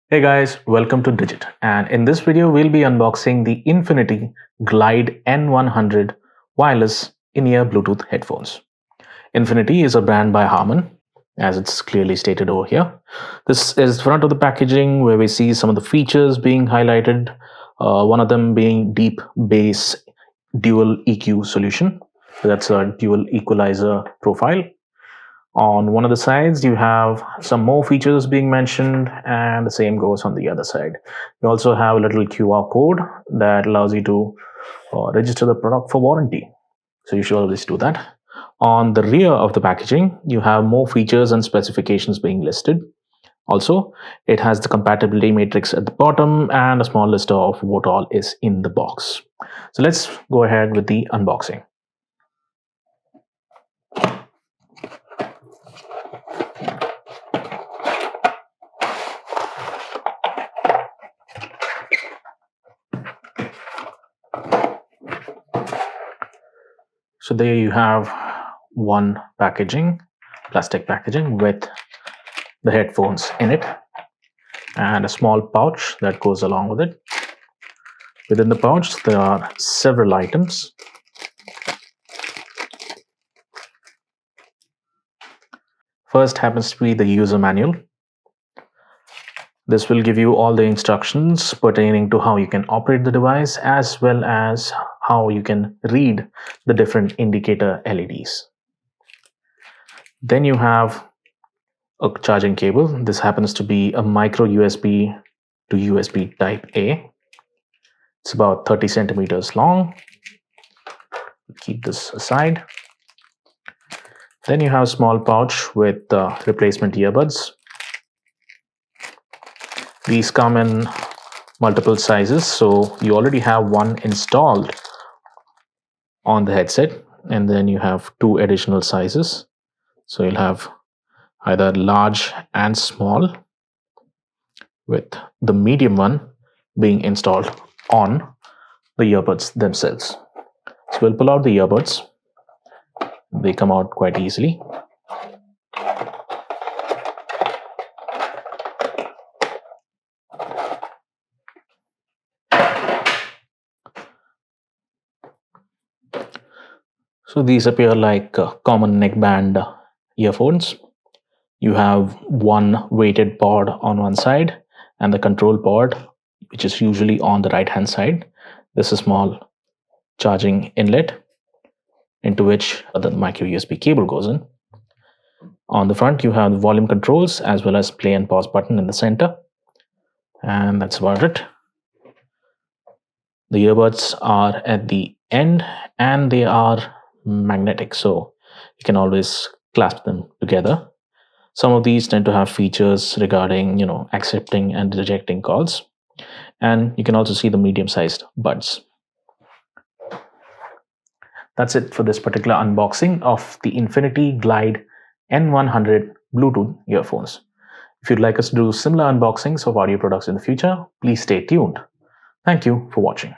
Hey guys, welcome to Digit, and in this video we'll be unboxing the Infinity Glide N100 wireless in-ear Bluetooth headphones. Infinity is a brand by Harman, as it's clearly stated over here. This is front of the packaging where we see some of the features being highlighted, one of them being deep bass dual EQ solution. So that's a dual equalizer profile. On one of the sides, you have some more features being mentioned, and the same goes on the other side. You also have a little QR code that allows you to register the product for warranty. So you should always do that. On the rear of the packaging, you have more features and specifications being listed. Also, it has the compatibility matrix at the bottom and a small list of what all is in the box. So let's go ahead with the unboxing. So there you have one packaging, plastic packaging with the headphones in it and a small pouch that goes along with it. Within the pouch, there are several items. First happens to be the user manual. This will give you all the instructions pertaining to how you can operate the device as well as how you can read the different indicator LEDs. Then you have a charging cable. This happens to be a micro USB to USB type A. It's about 30 centimeters long. Keep this aside. Then you have a small pouch with replacement earbuds. These come in multiple sizes, so you already have one installed on the headset, and then you have two additional sizes. So you'll have either large and small, with the medium one being installed on the earbuds themselves. So we'll pull out the earbuds. They come out quite easily. So these appear like common neckband earphones. You have one weighted pod on one side and the control pod, which is usually on the right hand side. This is a small charging inlet into which the micro USB cable goes in. On the front, you have the volume controls as well as play and pause button in the center. And that's about it. The earbuds are at the end and they are magnetic, so you can always clasp them together. Some of these tend to have features regarding, accepting and rejecting calls. And you can also see the medium-sized buds. That's it for this particular unboxing of the Infinity Glide N100 Bluetooth earphones. If you'd like us to do similar unboxings of audio products in the future, please stay tuned. Thank you for watching.